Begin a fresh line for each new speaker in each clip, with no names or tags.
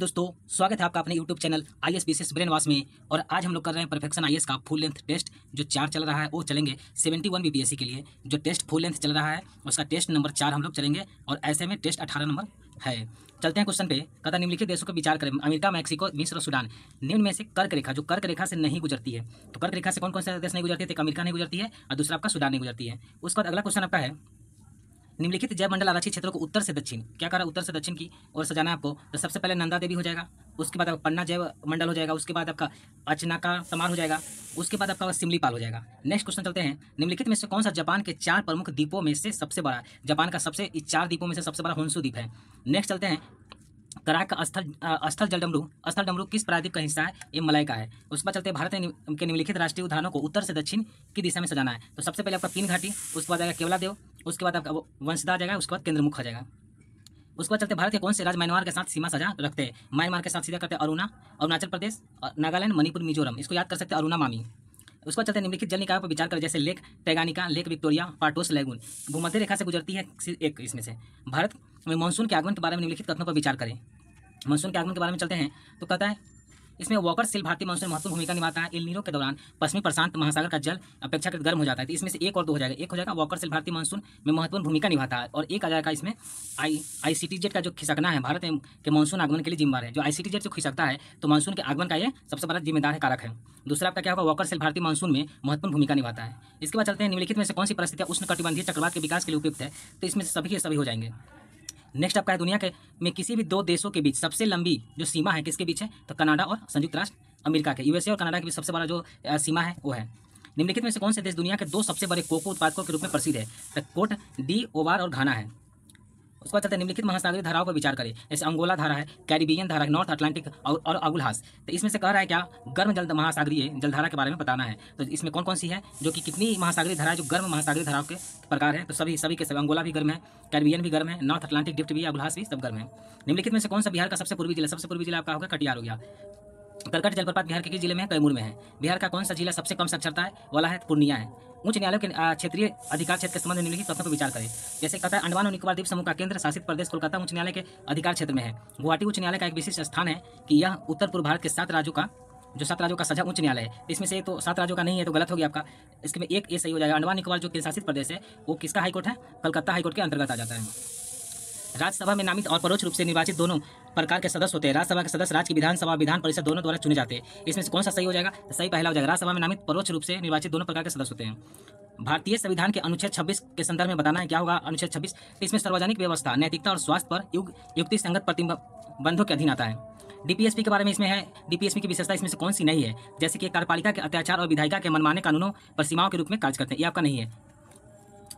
दोस्तों, स्वागत है आपका अपने YouTube channel IAS PCS brain wash में। और आज हम लोग कर रहे हैं परफेक्शन आईएएस का फुल लेंथ टेस्ट जो 4 चल रहा है वो चलेंगे 71 बीपीएससी के लिए। जो टेस्ट फुल लेंथ चल रहा है उसका टेस्ट नंबर 4 हम लोग चलेंगे और ऐसे में टेस्ट 18 नंबर है। चलते हैं क्वेश्चन पे। कहता निम्नलिखित देशों का विचार करें, अमेरिका, मैक्सिको, मिस्र और सूडान। निम्न में से कर्क रेखा जो कर्क रेखा से नहीं गुजरती है, तो कर्क रेखा से कौन कौन से देश नहीं गुजरती है? एक अमेरिका नहीं गुजरती है और दूसरा आपका सूडान नहीं गुजरती है। उसके बाद अगला क्वेश्चन आपका है, निम्नलिखित जैव मंडल आरक्षित क्षेत्रों को उत्तर से दक्षिण, क्या कह रहा है उत्तर से दक्षिण की और सजाना है आपको। तो सबसे पहले नंदा देवी हो जाएगा, उसके बाद आपका पन्ना जैव मंडल हो जाएगा, उसके बाद आपका अचनाका तमार हो जाएगा, उसके बाद आपका सिमलीपाल हो जाएगा। नेक्स्ट क्वेश्चन चलते हैं, निम्नलिखित में से कौन सा जापान के 4 प्रमुख द्वीपों में से सबसे बड़ा, जापान का सबसे 4 द्वीपों में से सबसे बड़ा होन्शु द्वीप है। नेक्स्ट चलते हैं, कराक का स्थल डमरू किस प्रायद्वीप का हिस्सा है? ये मलय का है। उसके बाद चलते हैं, भारत के निम्नलिखित राष्ट्रीय उद्यानों को उत्तर से दक्षिण की दिशा में सजाना है। तो सबसे पहले आपका पीन घाटी, उसके बाद आएगा केवला देव, उसके बाद आपका वंशदा आ जाएगा, उसके बाद केंद्रमुख आ जाएगा। उसके बाद चलते भारत के कौन से राज्य म्यांमार के साथ सीमा साझा रखते हैं? म्यांमार के साथ सीधा करते हैं अरुणाचल प्रदेश, नागालैंड, मणिपुर, मिजोरम। इसको याद कर सकते हैं अरुणा मामी। उसके बाद चलते हैं, निम्नलिखित जल निकायों पर विचार करें, जैसे लेक टैंगानिका, लेक विक्टोरिया, पाटोस लेगून। भूमध्य रेखा से गुजरती है एक इसमें से। भारत में मानसून के आगमन के बारे में निम्नलिखित कथनों पर विचार करें। मानसून के आगमन के बारे में चलते हैं, तो कहता है इसमें वॉकर सिल भारतीय मानसून महत्वपूर्ण भूमिका निभाता है। एल नीनो के दौरान पश्चिमी प्रशांत महासागर का जल अपेक्षाकृत गर्म हो जाता है। तो इसमें से 1 और 2 हो जाएगा। एक हो जाएगा वॉकर सिल भारतीय मानसून में महत्वपूर्ण भूमिका निभाता है, और एक आ जाएगा इसमें आईसीटीजेड का जो खिसकना है भारत के मानसून आगमन के लिए जिम्मेदार है। जो आईसीटीजेड जो खिसकता है तो मानसून के आगमन का ये सबसे बड़ा जिम्मेदार है, कारक है। दूसरा आपका क्या होगा, वॉकर सेल भारतीय मानसून में महत्वपूर्ण भूमिका निभाता है। इसके बाद चलते हैं, निम्नलिखित में से कौन सी परिस्थितियां उष्णकटिबंधीय चक्रवात के विकास के लिए उपयुक्त है? तो इसमें से सभी के सभी हो जाएंगे। नेक्स्ट आपका है, दुनिया के में किसी भी 2 देशों के बीच सबसे लंबी जो सीमा है किसके बीच है? तो कनाडा और संयुक्त राष्ट्र अमेरिका के, यूएसए और कनाडा के बीच सबसे बड़ा जो सीमा है वो है। निम्नलिखित में से कौन से देश दुनिया के 2 सबसे बड़े कोको उत्पादकों के रूप में प्रसिद्ध है? तो कोट डी ओवार और घाना है। उसके बाद चलते हैं, निम्नलिखित महासागरीय धाराओं पर विचार करें, जैसे अंगोला धारा है, कैरिबियन धारा है, नॉर्थ अटलांटिक और अगुलहास। तो इसमें से कह रहा है क्या, गर्म जल महासागरीय जलधारा के बारे में बताना है। तो इसमें कौन कौन सी है, जो कि कितनी महासागरीय धारा है जो गर्म महासागरीय धाराओं के प्रकार है? तो सभी के सभी, अंगोला भी गर्म है, कैरिबियन भी गर्म है, नॉर्थ अटलांटिक ड्रिफ्ट भी, अगुलहास भी, सब गर्म है। निम्नलिखित में से कौन सा बिहार का सबसे पूर्वी जिला? सबसे पूर्वी जिला आपका होगा कटिहार हो गया। करकट जलप्रपात बिहार के किस जिले में है? कैमूर में है। बिहार का कौन सा जिला सबसे कम साक्षरता है वाला है? पूर्णिया है। उच्च न्यायालय के क्षेत्रीय अधिकार क्षेत्र के संबंध में निम्नलिखित तथ्यों पर विचार करें। जैसे कहता है, अंडमान और निकोबार द्वीप समूह का केंद्र शासित प्रदेश कोलकाता उच्च न्यायालय के अधिकार क्षेत्र में है। गुवाहाटी उच्च न्यायालय का एक विशिष्ट स्थान है कि यह उत्तर पूर्व भारत के 7 राज्यों का सजा उच्च न्यायालय है। इसमें से तो 7 राज्यों का नहीं है, तो गलत हो गया आपका। इसके में एक ये सही हो जाएगा। अंडमान निकोबार जो केंद्र शासित प्रदेश है वो किसका हाईकोर्ट है? कलकत्ता हाईकोर्ट के अंतर्गत आ जाता है। राज्यसभा में नामित और परोक्ष रूप से निर्वाचित दोनों प्रकार के सदस्य होते हैं। राज्यसभा के सदस्य राज्य की विधानसभा विधान परिषद दोनों द्वारा चुने जाते हैं। इसमें से कौन सा सही हो जाएगा? तो सही पहला हो जाएगा। राज्यसभा में नामित परोक्ष रूप से निर्वाचित दोनों प्रकार के सदस्य होते हैं। भारतीय संविधान के अनुच्छेद 26 के संदर्भ में बताना है, क्या होगा अनुच्छेद 26? इसमें सार्वजनिक व्यवस्था, नैतिकता और स्वास्थ्य पर युक्ति संगत प्रतिबंधों के अधीन आता है। डीपीएसपी के बारे में इसमें है, डीपीएसपी की विशेषता इसमें से कौन सी नहीं है? जैसे कि कार्यपालिका के अत्याचार और विधायिका के मनमाने कानूनों पर सीमाओं के रूप में कार्य करते हैं, ये आपका नहीं है।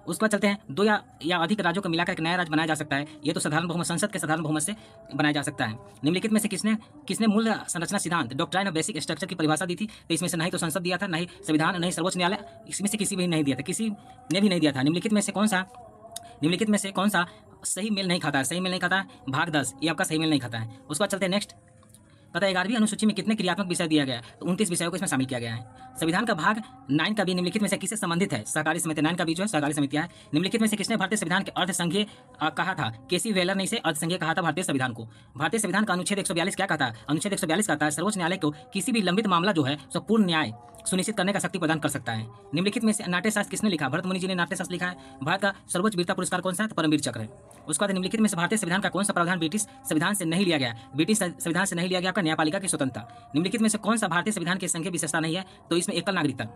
उसके बाद चलते हैं, 2 या अधिक राज्यों को मिलाकर एक नया राज्य बनाया जा सकता है। ये तो साधारण बहुमत, संसद के साधारण बहुमत से बनाया जा सकता है। निम्नलिखित में से किसने मूल संरचना सिद्धांत डॉक्ट्राइन ऑफ बेसिक स्ट्रक्चर की परिभाषा दी थी? तो इसमें से नहीं तो संसद दिया था, नहीं संविधान, नहीं सर्वोच्च न्यायालय, इसमें से किसी भी नहीं दिया था, किसी ने भी नहीं दिया था। निम्नलिखित में से कौन सा सही मेल नहीं खाता है? सही मेल नहीं खाता है भाग 10, ये आपका सही मेल नहीं खाता है। उसके बाद चलते हैं नेक्स्ट, पता है 11वीं अनुसूची में कितने क्रियात्मक विषय दिया गया है? तो 29 विषयों को इसमें शामिल किया गया है। संविधान का भाग 9 का भी निम्नलिखित में से किससे संबंधित है? सहकारी समिति। 9 का भी जो है सहकारी समितियां है। निम्नलिखित में से किसने भारतीय संविधान के अर्धसंघीय कहा था? केसी वेलर ने इसे अर्धसंघीय कहा था भारतीय संविधान को। भारतीय संविधान का अनुच्छेद 142 क्या कहता है? अनुच्छेद 142 कहता है, सर्वोच्च न्यायालय को किसी भी लंबित मामला जो है सो पूर्ण न्याय सुनिश्चित करने का शक्ति प्रदान कर सकता है। निम्नलिखित में से नाट्यशास्त्र किसने लिखा? भरत मुनि जी ने नाट्यशास्त्र लिखा है। भारत का सर्वोच्च वीरता पुरस्कार कौन सा है? तो परमवीर चक्र है। उसके बाद निम्नलिखित में से भारतीय संविधान का कौन सा प्रावधान ब्रिटिश संविधान से नहीं लिया गया? ब्रिटिश संविधान से नहीं लिया गया आपका न्यायपालिका की स्वतंत्रता। निम्नलिखित में से कौन सा भारतीय संविधान की संघीय विशेषता नहीं है? तो इसमें एकल नागरिकता।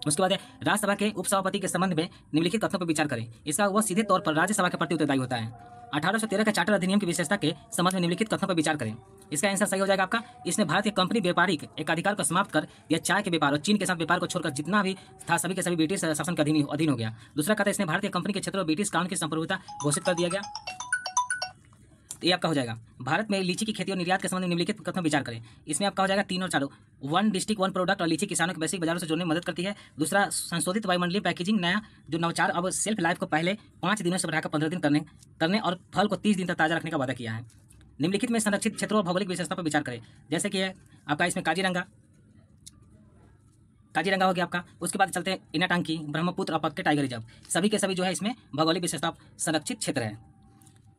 उसके बाद राज्यसभा के उपसभापति के संबंध में निम्नलिखित तथ्यों पर विचार करें। इसका वह सीधे तौर पर राज्यसभा के प्रति उत्तरदायी होता है। 1813 के चार्टर अधिनियम की विशेषता के संबंध में निम्नलिखित कथनों पर विचार करें। इसका आंसर सही हो जाएगा आपका। इसने भारत के कंपनी व्यापारिक एक अधिकार को समाप्त कर दिया, चाय के व्यापार और चीन के साथ व्यापार को छोड़कर जितना भी था सभी के सभी ब्रिटिश शासन के अधीन हो गया। दूसरा कहता है, इसने भारतीय कंपनी के क्षेत्र में ब्रिटिश कानून की संप्रभुता घोषित कर दिया गया। तो ये आपका हो जाएगा। भारत में लीची की खेती और निर्यात के संबंध में निम्नलिखित कथनों विचार करें। इसमें आपका हो जाएगा 3 और 4, 1 डिस्ट्रिक्ट 1 प्रोडक्ट और लीची किसानों के वैश्विक बाजारों से जोड़ने में मदद करती है। दूसरा, संशोधित वायुमंडलीय पैकेजिंग नया जो नवाचार अब सेल्फ लाइफ को पहले 5 दिनों से बढ़ाकर 15 दिन करने और फल को 30 दिन तक ताजा रखने का वादा किया है। निम्नलिखित में संरक्षित क्षेत्रों और भौगोलिक विशेषता पर विचार करें। जैसे कि आपका इसमें काजीरंगा हो गया आपका। उसके बाद चलते हैं इनाटांकी, ब्रह्मपुत्र और पक्के टाइगर रिजर्व, सभी के सभी जो है इसमें भौगोलिक विशेषता संरक्षित क्षेत्र है।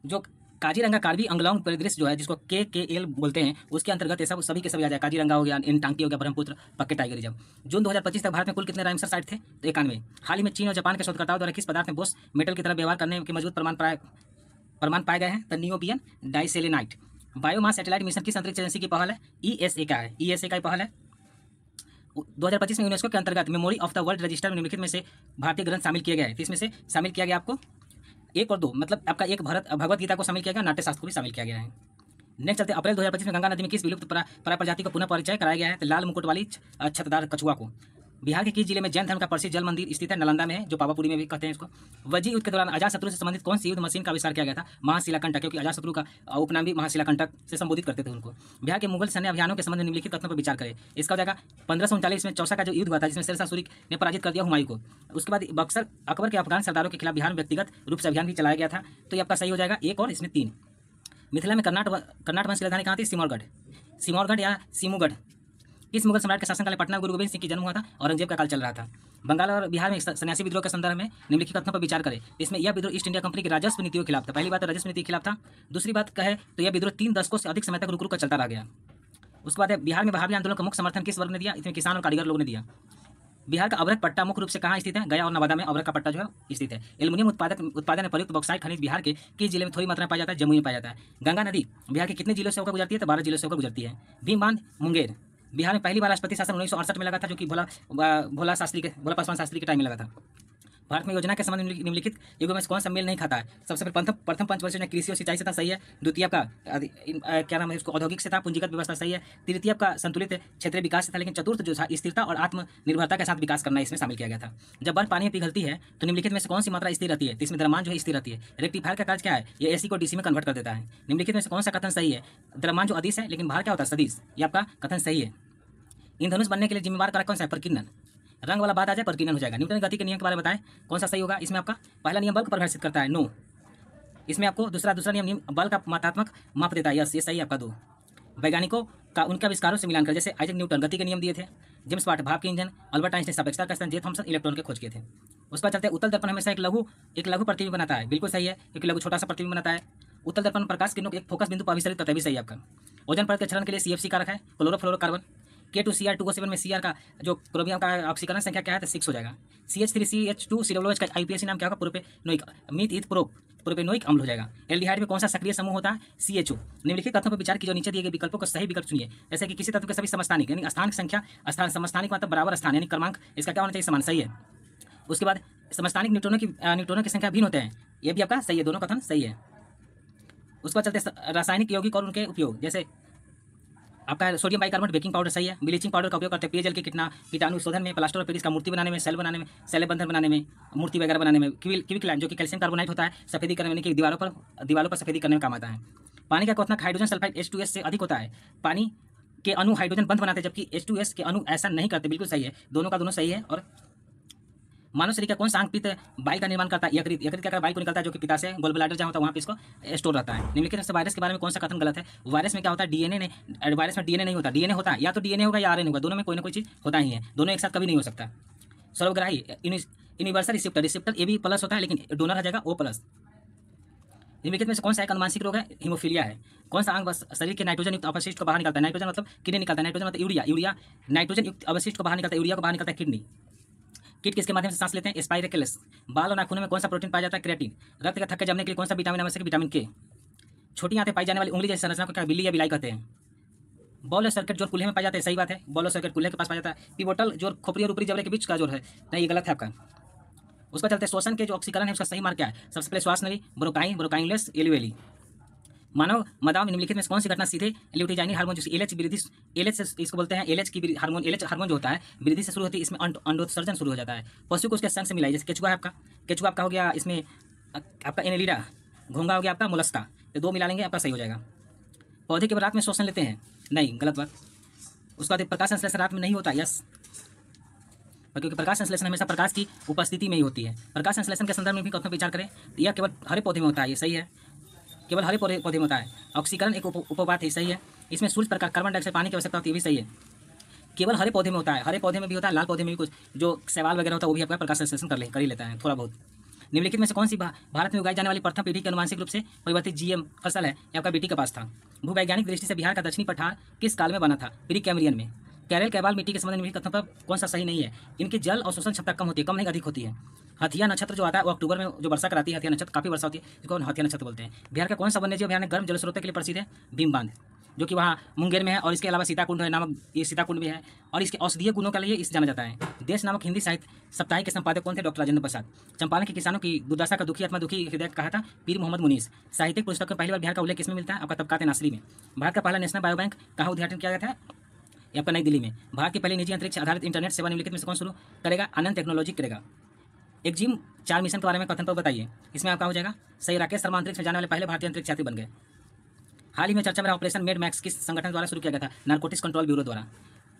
जो काजीरंगा कार्बी अंगलोंग परिदृश्य जो है, जिसको KKL बोलते हैं, उसके अंतर्गत ये सब सभी के सभी आ जाए। काजीरंगा हो गया, इनटांकी हो गया, ब्रह्मपुत्र, पक्के टाइगर रिजर्व। जून 2025 तक भारत में कुल कितने रामसर साइट थे? तो 91। हाल ही में चीन और जापान के शोधकर्ताओं द्वारा किस पदार्थ में बोस मेटल की तरह व्यवहार करने के मजबूत प्रमाण पाए गए हैं? तो नियोबियम डाइसेलेनाइट। बायोमास सैटेलाइट मिशन किस अंतरिक्ष एजेंसी की पहल है? ESA का है, ESA का ही पहल है। 2025 में यूनेस्को के अंतर्गत memory of the world register में निम्नलिखित में से भारतीय ग्रंथ शामिल किए गए हैं। तो इसमें से शामिल किया गया आपको 1 और 2, मतलब आपका एक भगवत गीता को शामिल किया गया, नाट्यशास्त्र को भी शामिल किया गया है। नेक्स्ट चलते अप्रैल 2025 में गंगा नदी में किस विलुप्त प्रजाति को पुनः परिचय कराया गया है? तो लाल मुकुट वाली छतदार कछुआ को। बिहार के किस जिले में जैन धर्म का प्रसिद्ध जल मंदिर स्थित है? नालंदा में है, जो पावापुरी में भी कहते हैं इसको। वज्जी युद्ध के दौरान अजातशत्रु से संबंधित कौन सी युद्ध मशीन का आविष्कार किया गया था? महाशिलाकंटक, क्योंकि अजातशत्रु का उपनाम भी महाशिलाकंटक से संबोधित करते थे उनको। बिहार के मुगल सैन्य अभियानों के संबंध में निम्नलिखित कथनों पर विचार करें। इसका हो जाएगा 1539 में चौसा का जो युद्ध हुआ था, जिसमें शेरशाह सूरी ने पराजित कर दिया हुमायूं को। उसके बाद बक्सर अकबर के अफगान सरदारों के खिलाफ बिहार में व्यक्तिगत रूप से अभियान भी चलाया गया था। तो ये आपका सही हो जाएगा 1 और इसमें 3। मिथिला में कर्नाट वंश की राजधानी कहाँ थी? सिमौरगढ़ या सिमुगढ़। किस मुगल सम्राट के शासनकाल में पटना गुरु गोविंद सिंह की जन्म हुआ था? औरंगजेब का काल चल रहा था। बंगाल और बिहार में सन्यासी विद्रोह के संदर्भ में निम्नलिखित कथनों पर विचार करें। इसमें यह विद्रोह ईस्ट इंडिया कंपनी की राजस्व नीतियों के खिलाफ था। पहली बात तो राजस्व नीति के खिलाफ था। दूसरी बात कहे तो यह विद्रोह 3 दशकों से अधिक समय तक रुक कर चलता रह गया। उसके बाद बिहार में वहाबी आंदोलन का मुख्य समर्थन किस वर्ग ने दिया? इसमें किसान और कारीगर लोगों ने दिया। बिहार का अवरक पट्टा मुख्य रूप से कहाँ स्थित है? गया और नवादा में अवरक का पट्टा जो है स्थित है। एल्युमिनियम उत्पादन में प्रयुक्त बॉक्साइट खनिज बिहार के किस जिले में थोड़ी मात्रा में पाया जाता है? जमुई में पाया जाता है। गंगा नदी बिहार के कितने जिलों से होकर गुजरती है? तो 12 जिलों से होकर गुजरती है। भीम बांध मुंगेर। बिहार में पहली बार राष्ट्रपति शासन 1968 में लगा था, जो कि भोला पासवान शास्त्री के टाइम में लगा था। भारत में योजना के संबंध में निम्नलिखित युगों में कौन सा मेल नहीं खाता है? सबसे पहले प्रथम पंचवर्षीय में कृषि और सिंचाई से था, सही है। द्वितीय आपका क्या नाम है उसको, औद्योगिक से था, पूंजीगत व्यवस्था, सही है। तृतीय आपका संतुलित क्षेत्रीय विकास से था, लेकिन चतुर्थ जो था स्थिरता और आत्मनिर्भरता के साथ विकास करना इसमें शामिल किया गया था। जब बर्फ पानी में पिघलती है तो निम्नलिखित में से कौन सी मात्रा स्थिर रहती है? तो इसमें द्रव्यमान जो है स्थिर रहती है। रेक्टिफायर का कार्य क्या है? ये AC को DC में कन्वर्ट कर देता है। निम्नलिखित में से कौन सा कथन सही है? द्रव्यमान जो अदिश है, लेकिन भार क्या होता है? सदिश। ये आपका कथन सही है। इंद्रधनुष बनने के लिए जिम्मेवार कारक कौन सा है? प्रकीर्णन। रंग वाला बात आ जाए प्रकीर्णन हो जाएगा। न्यूटन गति के नियम के बारे में बताएं, कौन सा सही होगा? इसमें आपका पहला नियम बल को परिभाषित करता है, नो। इसमें आपको दूसरा नियम बल का मात्रात्मक माप देता है, यस, ये सही आपका 2। वैज्ञानिकों का उनके आविष्कारों से मिलान कर, जैसे आइजैक न्यूटन गति के नियम दिए थे, जेम्स वाट भाप के इंजन, अल्बर्ट आइंस्टाइन सापेक्षता का सिद्धांत, जे थॉमसन इलेक्ट्रॉन के खोज किए थे। उस पर चलते उत्तल दर्पण हमेशा एक लघु प्रतिबिंब बनाता है, बिल्कुल सही है, क्योंकि लघु छोटा सा प्रतिबिंब बनाता है। उत्तल दर्पण प्रकाश किरणों को एक फोकस बिंदु पर अभिसरित करता है, भी सही है आपका। ओजोन परत के क्षरण के लिए CFC कारक है, क्लोरोफ्लोरोकार्बन। K2Cr2O7 में Cr का जो क्रोमियम का ऑक्सीकरण संख्या क्या है? तो 6 हो जाएगा। CH3CH2COOH का IUPAC नाम क्या होगा? प्रोपेनोइक मीथ ईथ प्रोपेनोइक अम्ल हो जाएगा। एल्डिहाइड में कौन सा सक्रिय समूह होता है? CHO। निम्नलिखित तथ्यों पर विचार कीजिए, नीचे दिए गए विकल्पों का सही विकल्प चुनिए। जैसे कि किसी तत्व के सभी समस्थानिक यानी स्थानिक संख्या समस्थानिक मतलब बराबर स्थान यानी क्रमांक इसका क्या होना चाहिए? समान, सही है। उसके बाद समस्थानिक न्यूट्रॉनों की संख्या भिन्न होते हैं, ये भी आपका सही है, दोनों कथन सही है। उसके बाद चलते रासायनिक यौगिक और उनके उपयोग, जैसे आपका सोडियम बाइकार्बोनेट बेकिंग पाउडर, सही है। ब्लीचिंग पाउडर का उपयोग करते हैं पेयजल के कीटाणु शोधन में, प्लास्टर ऑफ पेरिस का मूर्ति बनाने में, सेल बनाने में, सेल बंधन बनाने में, मूर्ति वगैरह बनाने में। क्विकलैंड जो कि कैल्शियम कार्बोनाइट होता है, सफेदी करने यानी कि दीवारों पर सफेदी करने में काम आता है। पानी का क्वथनांक हाइड्रोजन सल्फाइड H2S से अधिक होता है। पानी के अणु हाइड्रोजन बंध बनाते हैं, जबकि H2S के अणु ऐसा नहीं करते, बिल्कुल सही है, दोनों का दोनों सही है। और मानव शरीर का कौन सा अंग पित्त बाइल का निर्माण करता है? यकृत। यकृत क्या बाइल को निकलता है, जो कि पिता से गोल ब्लैडर जहाँ होता है वहाँ पे इसको स्टोर रहता है। निम्नलिखित से वायरस के बारे में कौन सा कथन गलत है? वायरस में क्या होता है? वायरस में DNA नहीं होता। DNA होता है या तो DNA होगा या RNA होगा, दोनों में कोई ना कोई चीज़ होता ही है, दोनों एक साथ कभी नहीं हो सकता। सर्वग्राही यूनिवर्सल रिसेप्टर AB+ होता है, लेकिन डोनर हो जाएगा O+। निम्नलिखित में से कौन सा एक अनुवांशिक रोग है? हीमोफीलिया है। कौन सा अंग शरीर के नाइट्रोजन युक्त अवशिष्ट को बाहर निकालता है? नाइट्रोजन मतलब किडनी निकालता है, नाइट्रोजन मतलब यूरिया नाइट्रोजन युक्त अवशिष्ट को बाहर निकालता है, यूरिया को बाहर निकालता है किडनी। कीट किसके माध्यम से सांस लेते हैं? स्पाइरेकल्स। बाल और नाखूनों में कौन सा प्रोटीन पाया जाता है? क्रिएटिन। रक्त के थक्के जमने के लिए कौन सा विटामिन आवश्यक है? Vitamin K। छोटी आंतें पाई जाने वाली उंगली जैसी संरचना को क्या बिल्ली या बिलाई कहते हैं? बॉल और सर्किट जोड़ कुल्हे में पाया जाता है, सही बात है, बॉल और सर्किट कुल्हे के पास पाया जाता है। पिवोटल जोड़ खोपड़ी और ऊपरी जबड़े के बीच का जोड़ है, नहीं, ये गलत है आपका। उसका चलते श्वसन के जो ऑक्सीकरण है उसका सही मार्ग क्या है? सबसे पहले श्वास नली, ब्रोकाइनलेस, एलुवेली। मानव मदाओं में निम्नलिखित में कौन सी घटना सीधे ल्यूटिजाइनिक हार्मोन जो LH वृद्धि, LH से इसको बोलते हैं, LH की हार्मोन, LH हार्मोन जो होता है वृद्धि से शुरू होती है, इसमें अंडोत्सर्जन शुरू हो जाता है। पशु को उसके संग से मिलाई, जैसे केचुआ है आपका, केचुआ आपका हो गया, इसमें आपका एनेलिडा, घोंगा हो गया आपका मोलस्का, तो 2 मिला लेंगे आपका सही हो जाएगा। पौधे केवल रात में श्वसन लेते हैं, नहीं, गलत बात। उसके बाद प्रकाश संश्लेषण रात में नहीं होता, यस, क्योंकि प्रकाश संश्लेषण हमेशा प्रकाश की उपस्थिति में ही होती है। प्रकाश संश्लेषण के संदर्भ में भी कथन विचार करें, यह केवल हरे पौधे में होता है, ये सही है, केवल हरे पौधे में होता है। ऑक्सीकरण एक उपबात है, सही है। इसमें सूर्य प्रकाश, कार्बन डाइऑक्साइड, पानी की आवश्यकता होती है, भी सही है, केवल हरे पौधे में होता है। हरे पौधे में भी होता है, लाल पौधे में भी कुछ जो शैवाल वगैरह होता है वो भी आपका प्रकाश संश्लेषण कर ही लेता है थोड़ा बहुत। निम्नलिखित में से कौन सी भारत में उगाई जाने वाली प्रथम पीढ़ी के अनुवांशिक रूप से परिवर्तित जीएम फसल है? ये आपका बीटी कपास था। भूवैज्ञानिक दृष्टि से बिहार का दक्षिणी पठार किस काल में बना था? प्री कैम्ब्रियन में। कैरल कैबाल मिट्टी के संबंध में निम्नलिखित कथनों पर कौन सा सही नहीं है? इनकी जल और शोषण क्षमता कम होती है, कम नहीं अधिक होती है। हथिया नक्षत्र जो आता है वो अक्टूबर में जो वर्षा कराती है, हथिया नक्षत्र काफी वर्षा होती है, जिसको हथिया नक्षत्र बोलते हैं। बिहार का कौन सा वन्यजीव अभयारण्य गर्म जल स्रोतों के लिए प्रसिद्ध है? भीम बांध, जो कि वहाँ मुंगेर में है। और इसके अलावा सीताकुंड है नामक, ये सीताकुंड भी है, और इसके औषधीय गुणों के लिए इसे जाना जाता है। देश नामक हिंदी साहित्य साप्ताहिक के संपादक कौन थे? डॉक्टर राजेंद्र प्रसाद। चंपारण के किसानों की दुर्दशा का दुखी आत्मा दुखी हृदय कहा था पीर मोहम्मद मुनीस। साहित्यिक पुस्तक में पहली बार बिहार का उल्लेख किसमें मिलता है? आपका तबकात नासरी में। भारत का पहला नेशनल बायो बैंक कहाँ उद्घाटन किया गया था? ये आपका नई दिल्ली में। भारत की पहली निजी अंतरिक्ष आधारित इंटरनेट सेवा निम्नलिखित में से कौन शुरू करेगा? आनंद टेक्नोलॉजी करेगा। एक जिम 4 मिशन के बारे में कथन पर बताइए, इसमें आपका हो जाएगा सही। राकेश शर्मा अंतरिक्ष में जाने वाले पहले भारतीय अंतरिक्ष यात्री बन गए। हाल ही में चर्चा में ऑपरेशन मेड मैक्स किस संगठन द्वारा शुरू किया गया था? नारकोटिक्स कंट्रोल ब्यूरो द्वारा।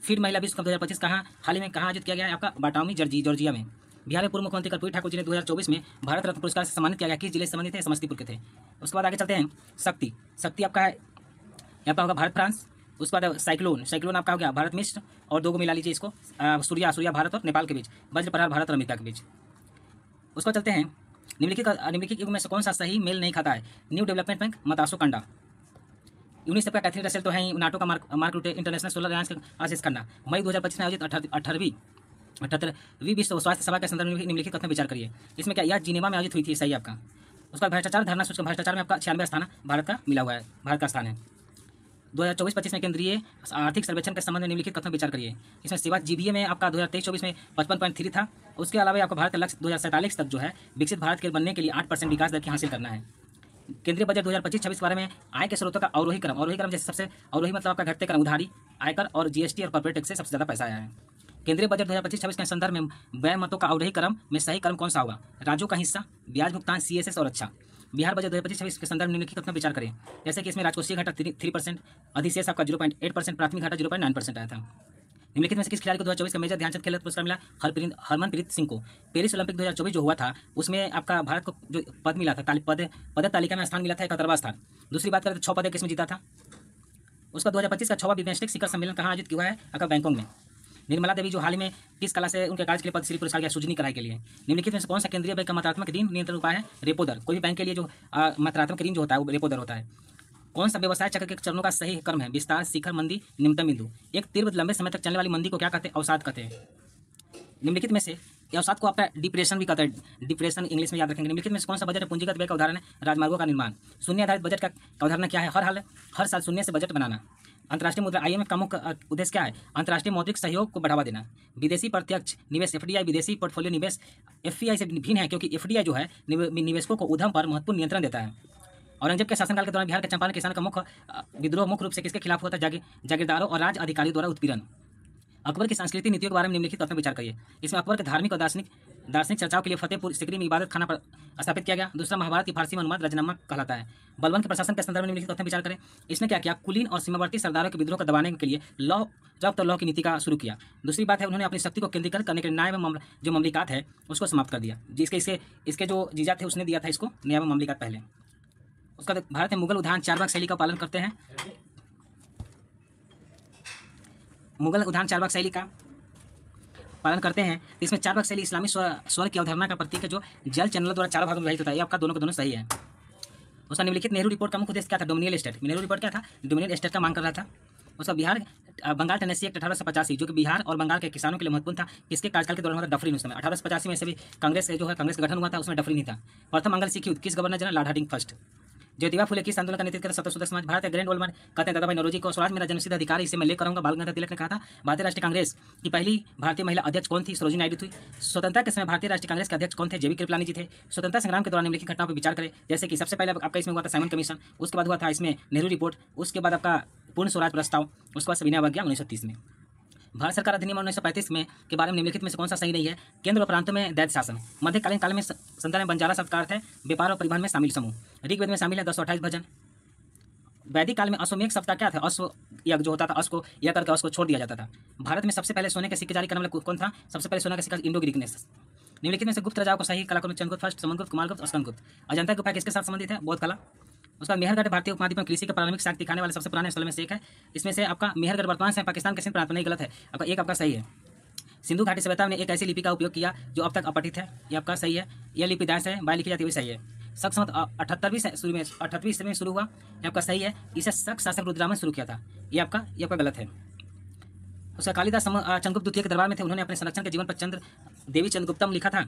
फिर महिला विश्व कप 2025 कहाँ हाल ही में कहाँ आयोजित किया गया है? आपका बाटाउनी जॉर्जिया में। बिहार में पूर्व मुख्यमंत्री कर्पूरी ठाकुर जी ने 2024 में भारत रत्न पुरस्कार से सम्मानित किया गया। किस जिले से संबंधित थे? समस्तीपुर के थे। उसके बाद आगे चलते हैं। शक्ति आपका है, यहाँ पर होगा भारत फ्रांस। उसके बाद साइक्लोन आपका हो गया भारत मिस्र, और 2 को मिला लीजिए इसको, सूर्या भारत और नेपाल के बीच, वज्र प्रहार भारत और अमेरिका के बीच। उसको चलते हैं। निम्नलिखित युग में से कौन सा सही मेल नहीं खाता है? न्यू डेवलपमेंट बैंक, मतासो कंडा। यूनिसेफ का कैथरीन रसेल तो है ही, नाटो का मार्क रूटे, इंटरनेशनल सोलर अलायंस का आशीष खन्ना। मई 2025 में आयोजित 78वीं विश्व स्वास्थ्य सभा के संदर्भ में निम्नलिखित कथन विचार करिए। इसमें क्या यह जिनेवा में आयोजित हुई थी? सही आपका। उसका भ्रष्टाचार धरना सूचक, भ्रष्टाचार में आपका 96वां स्थान भारत का मिला हुआ है, भारत का स्थान है। 2024-25 में केंद्रीय आर्थिक सर्वेक्षण के संबंध में निम्नलिखित कथन विचार करिए। इसमें सेवा जीबीए में आपका 2023-24 में 55.3 था। उसके अलावा आपका भारत का लक्ष्य 2047 तक जो है विकसित भारत के बनने के लिए 8% विकास दर की हासिल करना है। केंद्रीय बजट 2025-26 के बारे में आय के स्रोतों का अवरोही क्रम जैसे सबसे अवरोही मतलब आपका घटते क्रम उधारी, आयकर और जीएसटी और कॉर्पोरेट टैक्स से सबसे ज़्यादा पैसा आया है। केंद्रीय बजट 2025-26 के संदर्भ में व्यय मतों का अवरोही क्रम में सही क्रम कौन सा होगा? राज्यों का हिस्सा, ब्याज भुगतान, सीएसएस और अच्छा। बिहार बजट 2025-26 के संदर्भ में निम्नलिखित कथन विचार करें। जैसे कि इसमें राजकोषीय घाटा 3%, अधिशेष आपका 0.8%, प्राथमिक घाटा 0.9% आया था। निम्नलिखित में से किस खिलाड़ी को 2024 का मेजर ध्यानचंद खेल रत्न पुरस्कार मिला? हरमनप्रीत सिंह को। पेरिस ओलंपिक 2024 जो हुआ था उसमें आपका भारत को जो पद मिला था, पदक तालिका में स्थान मिला था 71वां स्थान। दूसरी बात करें तो 6 पदक किसमें जीता था? उसका 2025 का 6वां बिम्स्टेक शिखर सम्मेलन कहाँ आयोजित हुआ है? आपका बैंकॉक में। निर्मला देवी जो हाल ही में किस कला से उनके कार्य के लिए पद्मश्री पुरस्कार गया? सूजनी कढ़ाई के लिए। निम्नलिखित में से कौन सा केंद्रीय बैंक का मात्रात्मक ऋण नियंत्रण उपाय है? रेपो दर। कोई भी बैंक के लिए जो मात्रात्मक ऋण जो होता है वो रेपो दर होता है। कौन सा व्यवसाय चक्र के चरणों का सही क्रम है? विस्तार, शिखर, मंदी, निम्नतम बिंदु। एक तीव्र लंबे समय तक चलने वाली मंदी को क्या कहते हैं? अवसाद कहते हैं। निम्नलिखित में से अवसाद को आपका डिप्रेशन भी कहते हैं, डिप्रेशन इंग्लिश में याद रखेंगे। निम्नलिखित में से कौन सा बजट पूंजीगत व्यय का उदाहरण है? राजमार्गों का निर्माण। शून्य आधारित बजट का अवधारणा क्या है? हर साल शून्य से बजट बनाना। अंतर्राष्ट्रीय मुद्रा IMF का मुख्य उद्देश्य क्या है? अंतर्राष्ट्रीय मौद्रिक सहयोग को बढ़ावा देना। विदेशी प्रत्यक्ष निवेश FDI विदेशी पोर्टफोलियो निवेश FPI से भिन्न है, क्योंकि FDI जो है निवेशकों को उद्यम पर महत्वपूर्ण नियंत्रण देता है। औरंगजेब के शासनकाल के दौरान बिहार के चंपारण किसान का मुख्य विद्रोह मुख्य रूप से किसके खिलाफ हुआ था? जागीरदारों और राज अधिकारियों द्वारा उत्पीड़न। अकबर की सांस्कृतिक नीतियों के बारे में निम्नलिखित तथ्यों पर विचार करिए। इसमें अकबर के धार्मिक और दार्शनिक चर्चाओं के लिए फतेहपुर सिकरी में इबादत खाना स्थापित किया गया। दूसरा, महाभारत की फारसी में अनुवाद रजनामा कहलाता है। बलबन के प्रशासन के संदर्भ में निम्नलिखित तथ्यों पर विचार करें। इसने क्या किया? कुलीन और सीमावर्ती सरदारों के विद्रोह को दबाने के लिए जब्त और लॉ की नीति का शुरू किया। दूसरी बात है, उन्होंने अपनी शक्ति को केंद्रीकृत करने के लिए न्याय में जो ममलिकात है उसको समाप्त कर दिया। इसके जो जीजा थे उसने दिया था इसको न्याय में ममलिकात पहले। उसका भारत में मुगल उद्यान चारबाग शैली का पालन करते हैं। मुगल उद्यान चारबाग शैली का पालन करते हैं। इसमें चारबाग शैली इस्लामी स्वर्ग की अवधारणा का प्रतीक है, जो जल चैनलों द्वारा 4 भागों में विभाजित होता है। ये आपका दोनों के दोनों सही है। उसका निम्नलिखित नेहरू रिपोर्ट का मुख्य उद्देश्य क्या था? डोमिनियल स्टेट। नेहरू रिपोर्ट क्या था? डोमिनियल स्टेट का मांग कर रहा था। उसका बंगाल टेनेसी एक्ट 1885 जो कि बिहार और बंगाल के किसानों के लिए महत्वपूर्ण था। किसके कार्यकाल के दौरान हुआ था? डफरिन। उस समय 1885 में से भी कांग्रेस का गठन हुआ था, उसमें डफरिन ही था। प्रथम मंगल सिख युद्ध किस governor general? Lord Hardinge first. Jyotiba Phule किस आंदोलन का नेतृत्व करता? स्वतंत्रता समाज। भारत के ग्रैंड ओल्ड मैन कहते हैं दादा भाई नौरोजी को। स्वराज मेरा जन्मसिद्ध अधिकार, इसे मैं लेकर रहूंगा, बाल गंगाधर तिलक ने कहा था। भारतीय राष्ट्रीय कांग्रेस की पहली भारतीय महिला अध्यक्ष कौन थी? सरोजिनी नायडू थी। स्वतंत्रता के समय भारतीय राष्ट्रीय कांग्रेस के अध्यक्ष कौन थे? जेबी कृपलानी जी थे। स्वतंत्रता संग्राम के दौरान निम्नलिखित घटनाओं पर विचार करें। जैसे कि सबसे पहले आपका इसमें हुआ था साइमन कमीशन, उसके बाद हुआ था इसमें नेहरू रिपोर्ट, उसके बाद आपका पूर्ण स्वराज प्रस्ताव, उसके बाद सविनय अवज्ञा 1930 में। भारत सरकार अधिनियम 1935 में के बारे में निम्नलिखित में से कौन सा सही नहीं है? केंद्र और प्रांतों में दैत्य शासन। मध्यकालीन काल में संदर्भ में बंजारा शब्द का अर्थ है व्यापार और परिवहन में शामिल समूह। ऋग्वेद में शामिल है 1028 भजन। वैदिक काल में अश्वमेघ शब्द का क्या था? अश्व यज्ञ जो होता था, अश्व को यज्ञ करके अश्व को छोड़ दिया जाता था। भारत में सबसे पहले सोने के सिक्के जारी करने वाला कौन था? सबसे पहले सोने का सिक्का इंडो ग्रीक ने। निम्नलिखित में से गुप्त राजाओं को सही कलाक्रम में चंद्रगुप्त फर्स्ट, समुद्रगुप्त, कुमारगुप्त और स्कंदगुप्त। अजंता गुफा किसके साथ संबंधित है? बौद्ध कला। उसका मेहरगढ़ भारतीय उपमहाद्वीप में कृषि का प्रारंभिक साक्ष्य दिखाने वाले सबसे पुराने स्थल में से एक है। इसमें से आपका मेहरगढ़ वर्तमान से पाकिस्तान के सिंध प्रांत में, नहीं गलत है, आपका एक आपका सही है। सिंधु घाटी सभ्यता ने एक ऐसी लिपि का उपयोग किया जो अब तक अपठित है, ये आपका सही है। यह लिपि दाएं से बाएं लिखी जाती है, सही है। शक संवत 78वीं ईस्वी में शुरू हुआ, ये आपका सही है। इसे शक शासक रुद्रदामन शुरू किया था, ये आपका गलत है। उसका कालिदास चंद्रगुप्त द्वितीय के दरबार में थे, उन्होंने अपने संरक्षण के जीवन पर देवी चंद्रगुप्तम लिखा था,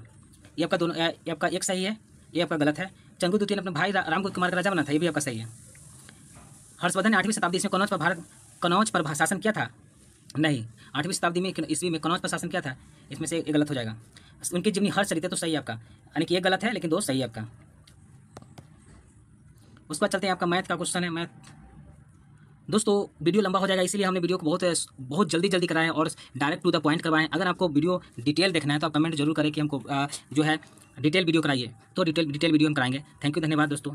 ये आपका एक सही है, ये आपका गलत है। चंद्रगुप्त द्वितीय ने अपने भाई रामगुप्त कुमार का राजा बना था, ये भी आपका सही है। हर्षवर्धन ने 8वीं शताब्दी में कनौज पर शासन किया था, नहीं। 8वीं शताब्दी में ईस्वी में कनौज पर शासन किया था, इसमें से एक गलत हो जाएगा। उनकी जीवनी हर्षचरित तो सही है आपका, यानी कि एक गलत है लेकिन दो सही है आपका। उसके बाद चलते हैं, आपका मैथ का क्वेश्चन है। मैथ दोस्तों वीडियो लंबा हो जाएगा, इसीलिए हमने वीडियो को बहुत जल्दी कराएं और डायरेक्ट टू द पॉइंट करवाएं। अगर आपको वीडियो डिटेल देखना है तो आप कमेंट जरूर करें कि हमको जो है डिटेल वीडियो कराइए, तो डिटेल वीडियो हम कराएंगे। थैंक यू, धन्यवाद दोस्तों।